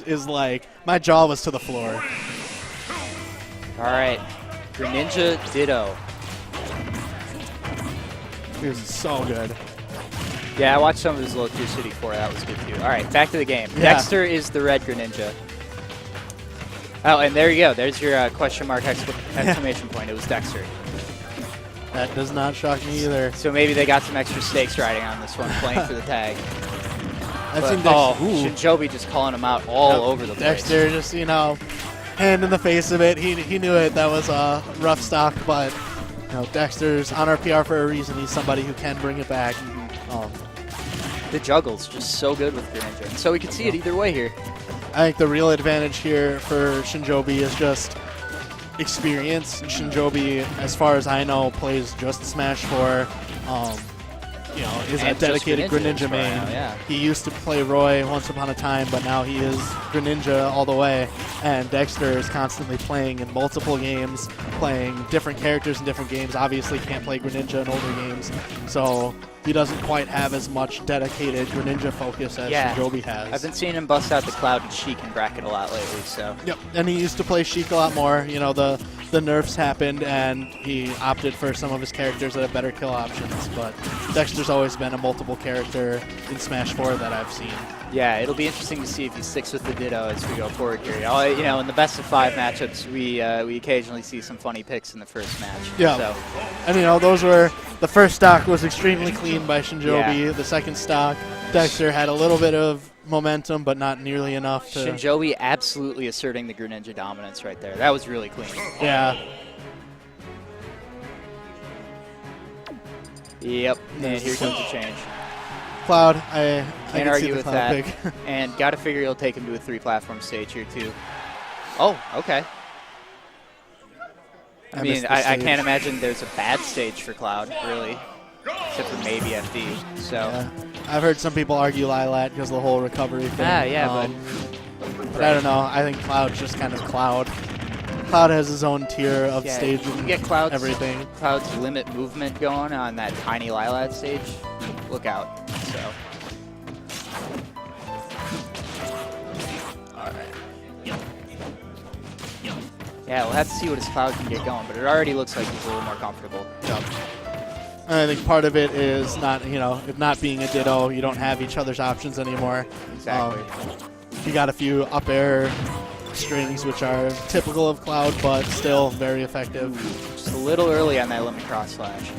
effect is like, my jaw was to the floor. All right, Greninja Ditto. He was so good. Yeah, I watched some of his Electricity 4. That was good too. All right, back to the game. Yeah. Dexter is the red Greninja. Oh, and there you go. There's your question mark exclamation point. It was Dexter. That does not shock me either. So maybe they got some extra stakes riding on this one, playing for the tag. I've seen Shinjoebi just calling him out all over the place. Dexter just, you know, hand in the face of it. He knew it. That was a rough stock, but you know, Dexter's on our PR for a reason. He's somebody who can bring it back. The juggle's just so good with Greninja, and so we can see it either way here. I think the real advantage here for Shinjoebi is just experience. Shinjoebi, as far as I know, plays just Smash 4. You know, is a dedicated Greninja main. Now, yeah. He used to play Roy once upon a time, but now he is Greninja all the way. And Dexter is constantly playing in multiple games, playing different characters in different games. Obviously can't play Greninja in older games, so he doesn't quite have as much dedicated Greninja focus as Shinjoebi has. I've been seeing him bust out the Cloud and Sheik and bracket a lot lately, so. Yep, and he used to play Sheik a lot more. You know, the nerfs happened, and he opted for some of his characters that have better kill options. But Dexter's always been a multiple character in Smash 4 that I've seen. Yeah, it'll be interesting to see if he sticks with the Ditto as we go forward here. You know, in the best of 5 matchups, we occasionally see some funny picks in the first match. Yeah, so. And you know, those were, the first stock was extremely clean by Shinjoebi. Yeah. The second stock, Dexter had a little bit of momentum, but not nearly enough to. Shinjoebi absolutely asserting the Greninja dominance right there. That was really clean. Yeah. Yep, and here comes the change. Cloud, I can't can argue see the with Cloud that. pick. And got to figure he'll take him to a 3-platform stage here too. Oh, okay. I mean, I can't imagine there's a bad stage for Cloud, really, except for maybe FD. So. Yeah. I've heard some people argue Lilat because of the whole recovery thing. Yeah, but I don't know. I think Cloud's just kind of Cloud. Cloud has his own tier of stage and get Cloud's, everything. Cloud's limit movement going on that tiny Lilat stage. Look out. So. All right. Yeah, we'll have to see what his Cloud can get going, but it already looks like he's a little more comfortable. Yep. And I think part of it is not, you know, it not being a Ditto, you don't have each other's options anymore. Exactly. You got a few up air strings, which are typical of Cloud, but still very effective. Just a little early on that limit cross slash.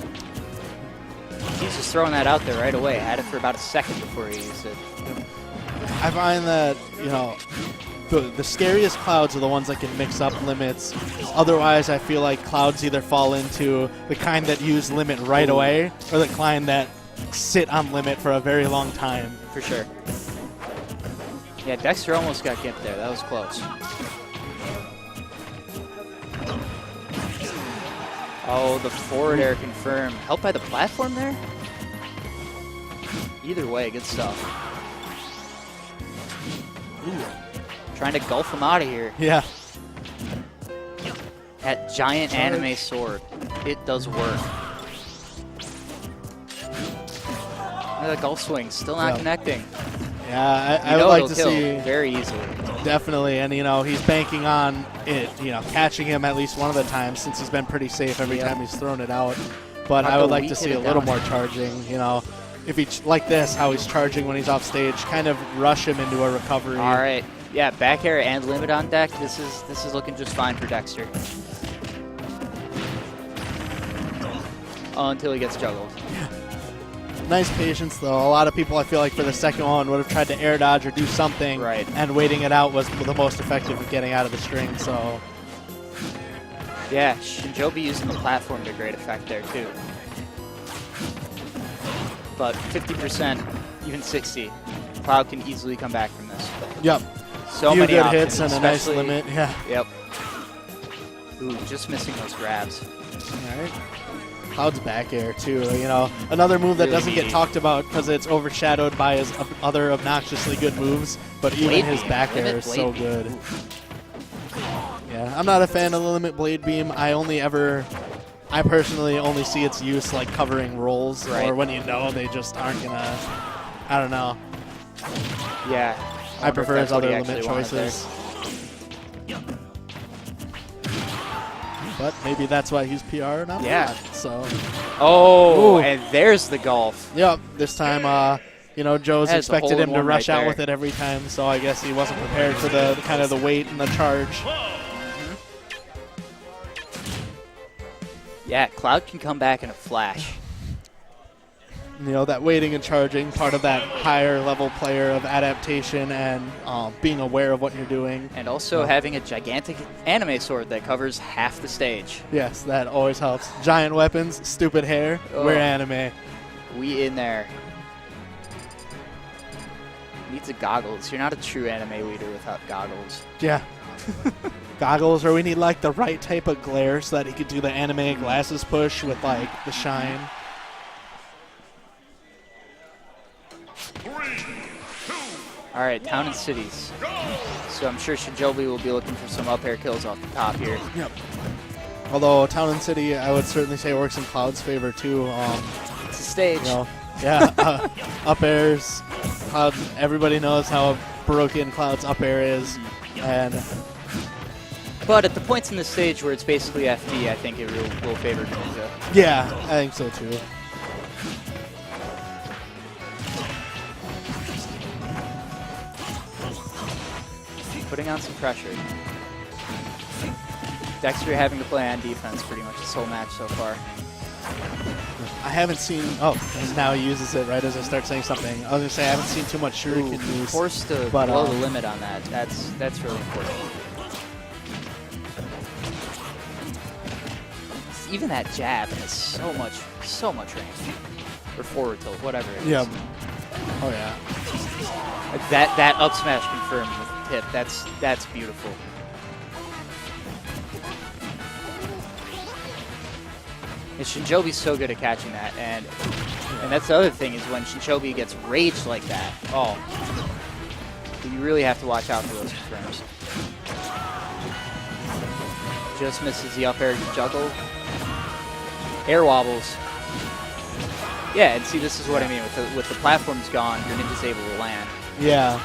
He's just throwing that out there right away. Had it for about a second before he used it. I find that, you know, the scariest Clouds are the ones that can mix up limits. Otherwise, I feel like Clouds either fall into the kind that use limit right away or the kind that sit on limit for a very long time. For sure. Yeah, Dexter almost got gimped there. That was close. Oh, the forward air confirmed. Helped by the platform there? Either way, good stuff. Ooh. Trying to gulf him out of here. Yeah. That giant anime sword. It does work. The gulf swing still not connecting. Yeah, I would like to see very easily. Definitely, and you know, he's banking on it, you know, catching him at least one of the times since he's been pretty safe every time he's thrown it out. But I would like to see a little more charging, you know. If he like this, how he's charging when he's off stage, kind of rush him into a recovery. All right. Yeah, back air and limit on deck. This is looking just fine for Dexter. Until he gets juggled. Nice patience, though. A lot of people, I feel like, for the second one would have tried to air dodge or do something, and waiting it out was the most effective at getting out of the string, so. Yeah, Shinjoebi using the platform to great effect there, too. But 50%, even 60, Cloud can easily come back from this. Yep. So many good options, hits and a nice limit, yeah. Yep. Ooh, just missing those grabs. All right. Cloud's back air, too. You know, another move that doesn't get talked about because it's overshadowed by his other obnoxiously good moves, but even his back air is so good. Yeah, I'm not a fan of the limit blade beam. I personally only see its use like covering rolls or when you know they just aren't gonna, I don't know. Yeah. I prefer his other limit choices. But maybe that's why he's PR now. Yeah. So. Oh, Ooh. and there's the golf. Yep. This time, you know, Joe's That is a expected him to hole-in-one rush right out there. with it every time, so I guess he wasn't prepared for the kind of the weight and the charge. Yeah, Cloud can come back in a flash. You know, that waiting and charging, part of that higher level player of adaptation and being aware of what you're doing. And also having a gigantic anime sword that covers half the stage. Yes, that always helps. Giant weapons, stupid hair, we're anime. We in there. Needs a goggles. You're not a true anime leader without goggles. Yeah. Goggles, or we need like the right type of glare so that he could do the anime glasses push with like the shine. 3, 2, All right, Town and Cities. So I'm sure Shinjoebi will be looking for some up air kills off the top here. Yep. Although Town and City, I would certainly say works in Cloud's favor too. It's a stage. You know, yeah, up airs. Cloud. Everybody knows how broken Cloud's up air is, and But at the points in the stage where it's basically FD, I think it will favor Greninja. yeah, I think so too. Putting on some pressure. Dexter having to play on defense pretty much this whole match so far. I haven't seen. Oh, now he uses it right as I start saying something. I was gonna say I haven't seen too much shuriken use. Forced to but, blow the limit on that. That's really important. Even that jab has so much range. Or forward tilt, whatever it is. Yeah. Oh yeah. That up smash confirmed with the tip. That's beautiful. And Shinjoebi's so good at catching that, and that's the other thing is when Shinjoebi gets raged like that. Oh, you really have to watch out for those confirms. Just misses the up air juggle. Air wobbles. Yeah, and see, this is what I mean with the platforms gone. Greninja's able to land. Yeah.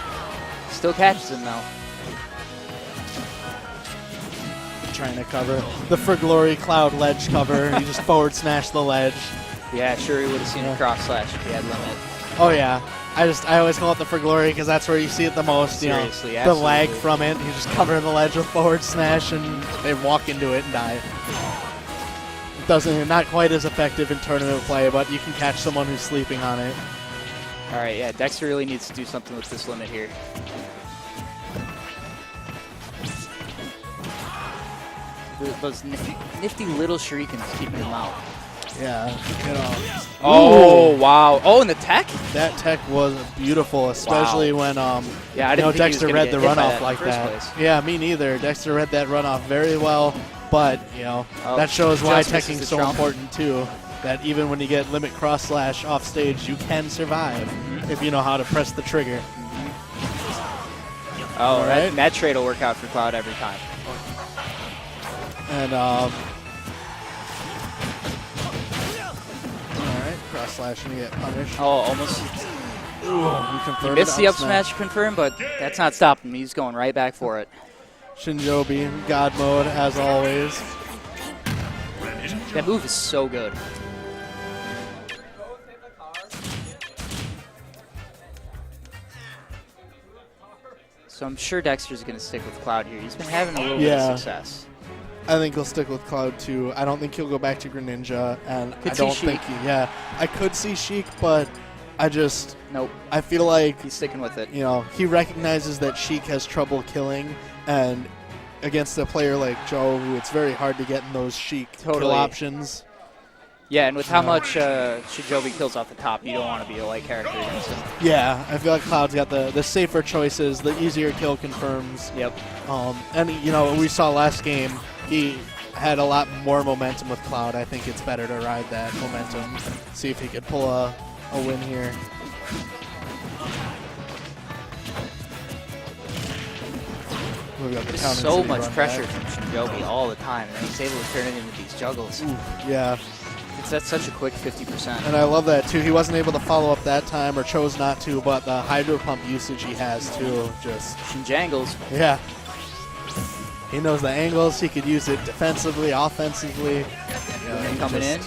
Still catches him though. Trying to cover the For Glory Cloud ledge cover. You just forward smash the ledge. Yeah, sure, he would have seen a cross slash if he had limit. Oh yeah. I always call it the For Glory because that's where you see it the most. Seriously, you know, the lag absolutely. from it. You just cover the ledge with forward smash and they walk into it and die. Not quite as effective in tournament play, but you can catch someone who's sleeping on it. All right, yeah, Dexter really needs to do something with this limit here. Those nifty little shurikens keeping him out. Yeah. You know. Oh, wow. Oh, and the tech? That tech was beautiful, especially when Yeah, I you didn't know, think he was Dexter gonna read get the hit by runoff that in like the first that. place. Yeah, me neither. Dexter read that runoff very well, but you know Oh, that shows why just misses teching the is so trump. important too. That even when you get limit cross slash off stage, you can survive if you know how to press the trigger. Oh, right. that trade will work out for Cloud every time. And all right, cross slash and you get punished. Oh, almost. Ooh, you confirmed Missed the it, up smash confirm, but that's not stopping him. He's going right back for it. Shinjoebi, God mode as always. That move is so good. So I'm sure Dexter's going to stick with Cloud here. He's been having a little bit of success. I think he'll stick with Cloud too. I don't think he'll go back to Greninja, and Could I see don't Sheik. think I could see Sheik, but Nope, I feel like, he's sticking with it. you know, he recognizes that Sheik has trouble killing, and against a player like Joe, who it's very hard to get in those Sheik kill Totally. options. Yeah, and with how much Shinjoebi kills off the top, you don't want to be a light character against him. Yeah, I feel like Cloud's got the safer choices, the easier kill confirms. Yep. And, you know, we saw last game, he had a lot more momentum with Cloud. I think it's better to ride that momentum, see if he could pull a win here. We've got the There's Town and so City much run pressure back. from Shinjoebi all the time, and he's able to turn it into these juggles. Yeah. That's such a quick 50%. And I love that, too. He wasn't able to follow up that time or chose not to, but the Hydro Pump usage he has, too, just... Shinjangles. Yeah. He knows the angles. He could use it defensively, offensively. Coming in.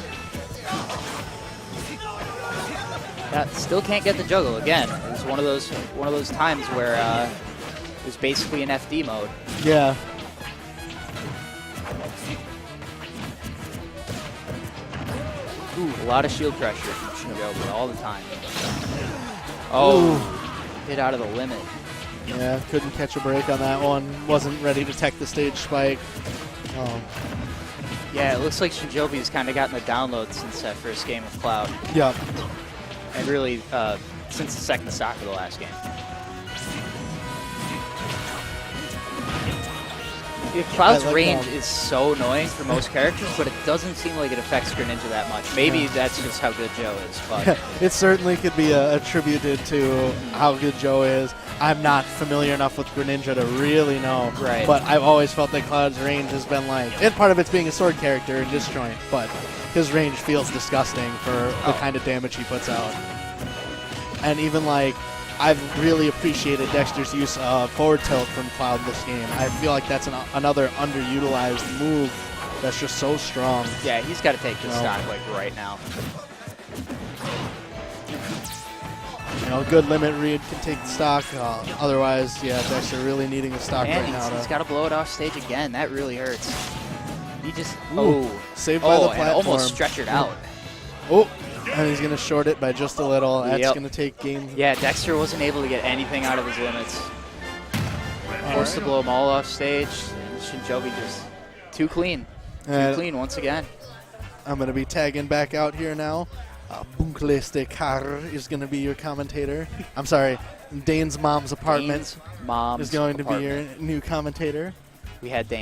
Yeah, still can't get the juggle again. It was one of those times where it was basically an FD mode. Yeah. Ooh, a lot of shield pressure from Shinjoebi all the time. Oh, hit out of the limit. Yeah, couldn't catch a break on that one. Wasn't ready to tech the stage spike. Oh. Yeah, it looks like Shinjoebi's kind of gotten the download since that first game of Cloud. Yep. And really, since the second stock of the last game. Yeah, Cloud's like range is so annoying for most characters, but it doesn't seem like it affects Greninja that much. Maybe that's just how good Joe is. But it certainly could be attributed to how good Joe is. I'm not familiar enough with Greninja to really know. Right. But I've always felt that Cloud's range has been like, and part of it's being a sword character and disjoint, but his range feels disgusting for the kind of damage he puts out. And even like, I've really appreciated Dexter's use of forward tilt from Cloud this game. I feel like that's another underutilized move that's just so strong. Yeah, he's got to take this stock like right now. You know, good limit read can take the stock. Otherwise, yeah, Dexter really needing the stock right now. And he's got to blow it off stage again. That really hurts. He just saved by the platform. And almost stretchered out. Oh, and he's going to short it by just a little. That's going to take games. Yeah, Dexter wasn't able to get anything out of his limits. Forced to blow them all off stage. And Shinjoebi just too clean. Too clean once again. I'm going to be tagging back out here now. Bunkleste Kar is going to be your commentator. I'm sorry, Dane's mom's apartment Dane's mom's is going to be apartment. your new commentator. We had Dane.